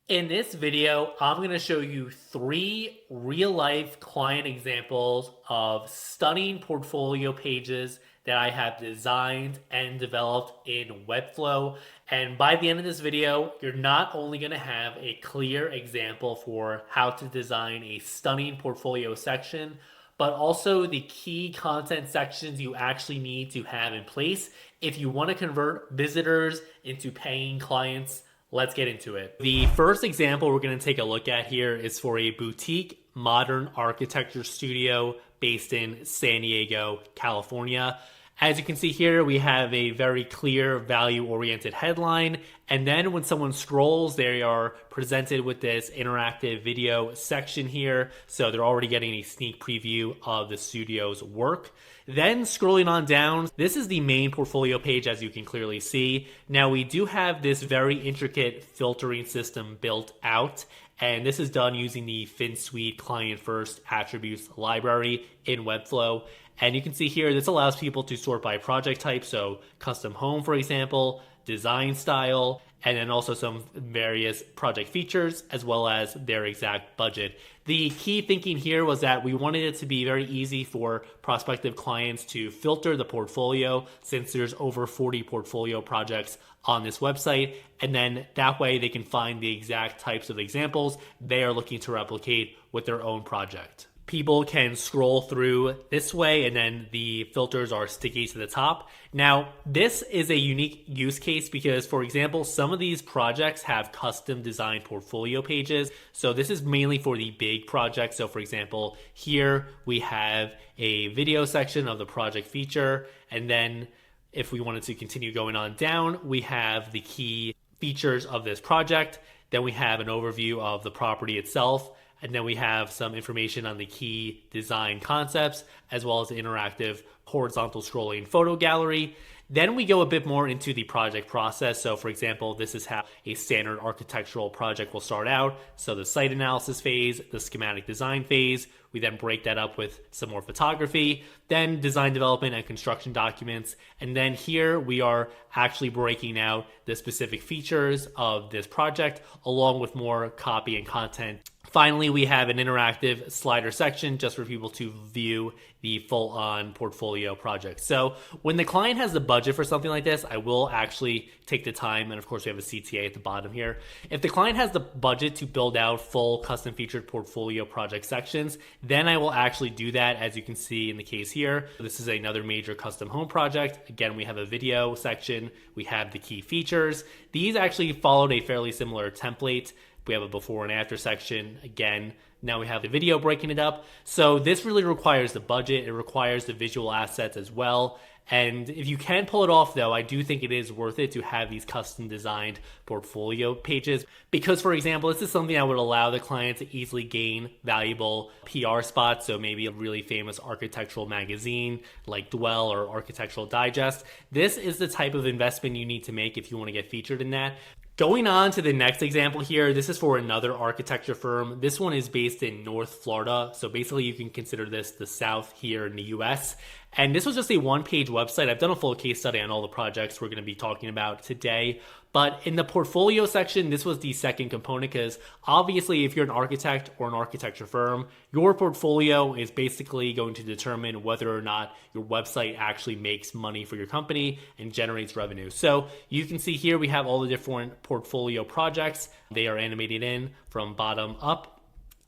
In this video, I'm going to show you 3 real-life client examples of stunning portfolio pages that I have designed and developed in Webflow. And by the end of this video, you're not only going to have a clear example for how to design a stunning portfolio section, but also the key content sections you actually need to have in place if you want to convert visitors into paying clients. Let's get into it. The first example we're going to take a look at here is for a boutique modern architecture studio based in San Diego, California. As you can see here, we have a very clear value-oriented headline. And then when someone scrolls, they are presented with this interactive video section here. So they're already getting a sneak preview of the studio's work. Then scrolling on down, this is the main portfolio page, as you can clearly see. Now we do have this very intricate filtering system built out. And this is done using the FinSuite Client First Attributes library in Webflow. And you can see here, this allows people to sort by project type. So custom home, for example, design style, and then also some various project features, as well as their exact budget. The key thinking here was that we wanted it to be very easy for prospective clients to filter the portfolio, since there's over 40 portfolio projects on this website. And then that way they can find the exact types of examples they are looking to replicate with their own project. People can scroll through this way, and then the filters are sticky to the top. Now, this is a unique use case because, for example, some of these projects have custom designed portfolio pages. So this is mainly for the big projects. So for example, here we have a video section of the project feature. And then if we wanted to continue going on down, we have the key features of this project. Then we have an overview of the property itself. And then we have some information on the key design concepts, as well as the interactive horizontal scrolling photo gallery. Then we go a bit more into the project process. So for example, this is how a standard architectural project will start out. So the site analysis phase, the schematic design phase, we then break that up with some more photography, then design development and construction documents. And then here we are actually breaking out the specific features of this project, along with more copy and content. Finally, we have an interactive slider section just for people to view the full-on portfolio project. So when the client has the budget for something like this, I will actually take the time, and of course we have a CTA at the bottom here. If the client has the budget to build out full custom featured portfolio project sections, then I will actually do that, as you can see in the case here. This is another major custom home project. Again, we have a video section. We have the key features. These actually followed a fairly similar template. We have a before and after section. Again, now we have the video breaking it up. So this really requires the budget. It requires the visual assets as well. And if you can pull it off, though, I do think it is worth it to have these custom designed portfolio pages. Because, for example, this is something that would allow the client to easily gain valuable PR spots. So maybe a really famous architectural magazine like Dwell or Architectural Digest. This is the type of investment you need to make if you want to get featured in that. Going on to the next example here, this is for another architecture firm. This one is based in North Florida. So basically you can consider this the South here in the US. And this was just a one-page website. I've done a full case study on all the projects we're going to be talking about today. But in the portfolio section, this was the second component because obviously if you're an architect or an architecture firm, your portfolio is basically going to determine whether or not your website actually makes money for your company and generates revenue. So you can see here we have all the different portfolio projects. They are animated in from bottom up.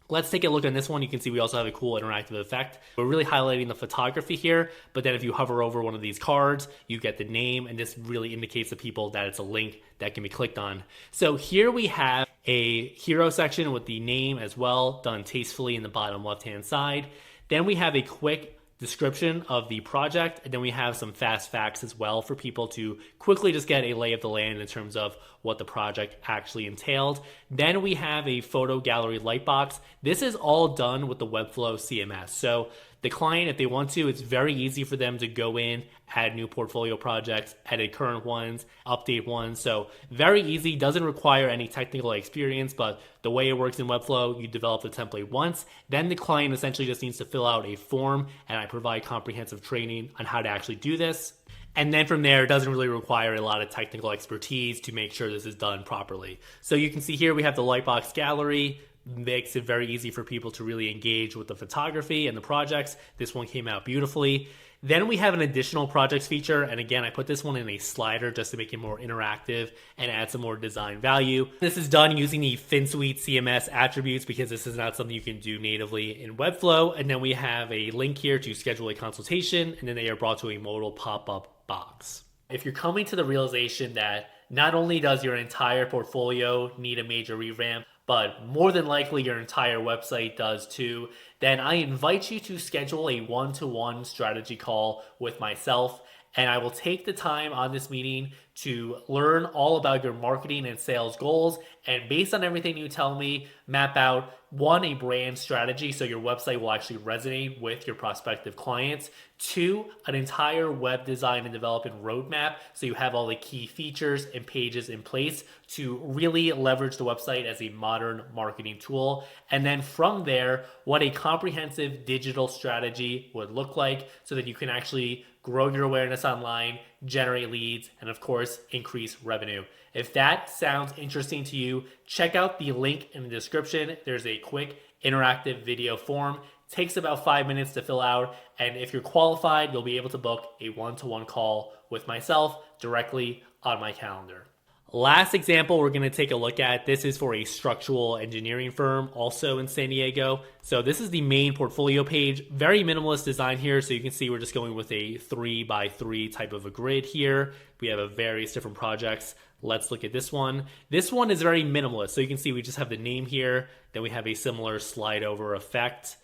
Let's take a look on this one. You can see we also have a cool interactive effect. We're really highlighting the photography here, but then if you hover over one of these cards, you get the name, and this really indicates to people that it's a link that can be clicked on. So here we have a hero section with the name as well, done tastefully in the bottom left-hand side. Then we have a quick description of the project, and then we have some fast facts as well for people to quickly just get a lay of the land in terms of what the project actually entailed. Then we have a photo gallery lightbox. This is all done with the Webflow CMS. So the client, if they want to, it's very easy for them to go in, add new portfolio projects, edit current ones, update ones. So very easy, doesn't require any technical experience, but the way it works in Webflow, you develop the template once, then the client essentially just needs to fill out a form, and I provide comprehensive training on how to actually do this. And then from there, it doesn't really require a lot of technical expertise to make sure this is done properly. So you can see here we have the Lightbox gallery, makes it very easy for people to really engage with the photography and the projects. This one came out beautifully. Then we have an additional projects feature, and again, I put this one in a slider just to make it more interactive and add some more design value. This is done using the FinSuite CMS attributes because this is not something you can do natively in Webflow. And then we have a link here to schedule a consultation, and then they are brought to a modal pop-up box. If you're coming to the realization that not only does your entire portfolio need a major revamp, but more than likely your entire website does too, then I invite you to schedule a one-to-one strategy call with myself, and I will take the time on this meeting to learn all about your marketing and sales goals, and based on everything you tell me, map out one, a brand strategy so your website will actually resonate with your prospective clients. Two, an entire web design and development roadmap so you have all the key features and pages in place to really leverage the website as a modern marketing tool. And then from there, what a comprehensive digital strategy would look like so that you can actually grow your awareness online, generate leads, and of course, increase revenue. If that sounds interesting to you, check out the link in the description. There's a quick interactive video form. It takes about 5 minutes to fill out, and if you're qualified, you'll be able to book a one-to-one call with myself directly on my calendar. Last example we're going to take a look at, this is for a structural engineering firm also in San Diego. So this is the main portfolio page, very minimalist design here. So you can see we're just going with a 3x3 type of a grid here. We have a various different projects. Let's look at this one. This one is very minimalist. So you can see we just have the name here. Then we have a similar slide over effect.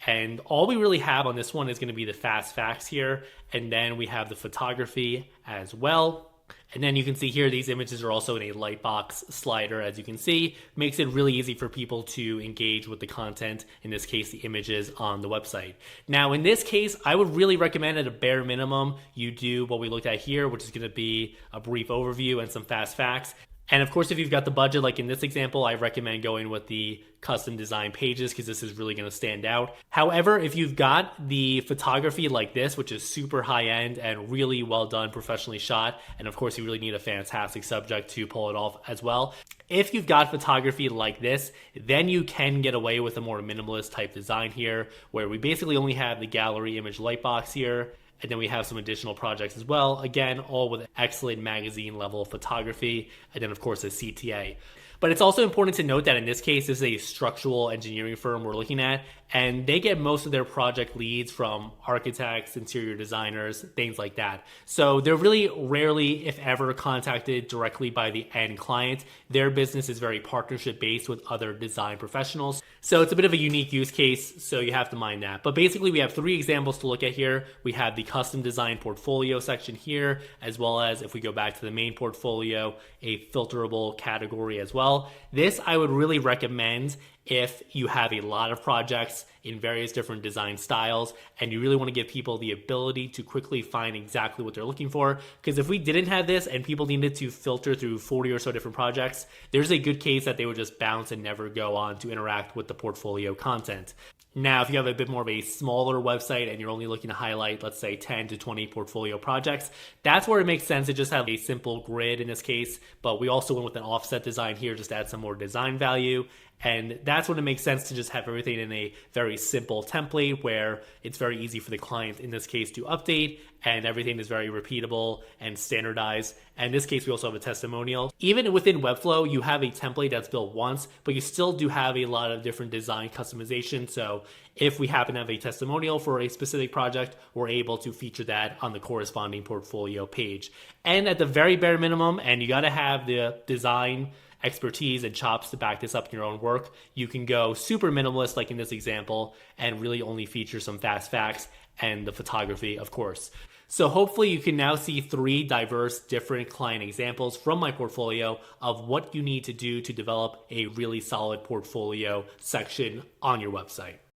And all we really have on this one is going to be the fast facts here. And then we have the photography as well. And then you can see here, these images are also in a lightbox slider, as you can see. Makes it really easy for people to engage with the content, in this case, the images on the website. Now, in this case, I would really recommend at a bare minimum, you do what we looked at here, which is going to be a brief overview and some fast facts. And of course, if you've got the budget, like in this example, I recommend going with the custom design pages because this is really going to stand out. However, if you've got the photography like this, which is super high end and really well done, professionally shot, and of course you really need a fantastic subject to pull it off as well. If you've got photography like this, then you can get away with a more minimalist type design here, where we basically only have the gallery image lightbox here. And then we have some additional projects as well. Again, all with excellent magazine level photography. And then of course a CTA. But it's also important to note that in this case, this is a structural engineering firm we're looking at, and they get most of their project leads from architects, interior designers, things like that. So they're really rarely, if ever, contacted directly by the end client. Their business is very partnership based with other design professionals. So it's a bit of a unique use case, so you have to mind that. But basically, we have 3 examples to look at here. We have the custom design portfolio section here, as well as, if we go back to the main portfolio, a filterable category as well. This I would really recommend if you have a lot of projects in various different design styles and you really want to give people the ability to quickly find exactly what they're looking for. Because if we didn't have this and people needed to filter through 40 or so different projects, there's a good case that they would just bounce and never go on to interact with the portfolio content. Now, if you have a bit more of a smaller website and you're only looking to highlight, let's say 10 to 20 portfolio projects, that's where it makes sense to just have a simple grid in this case. But we also went with an offset design here just to add some more design value. And that's when it makes sense to just have everything in a very simple template where it's very easy for the client in this case to update, and everything is very repeatable and standardized. And in this case, we also have a testimonial. Even within Webflow, you have a template that's built once, but you still do have a lot of different design customization. So if we happen to have a testimonial for a specific project, we're able to feature that on the corresponding portfolio page. And at the very bare minimum, and you got to have the design expertise and chops to back this up in your own work, you can go super minimalist like in this example and really only feature some fast facts and the photography, of course. So hopefully you can now see 3 diverse different client examples from my portfolio of what you need to do to develop a really solid portfolio section on your website.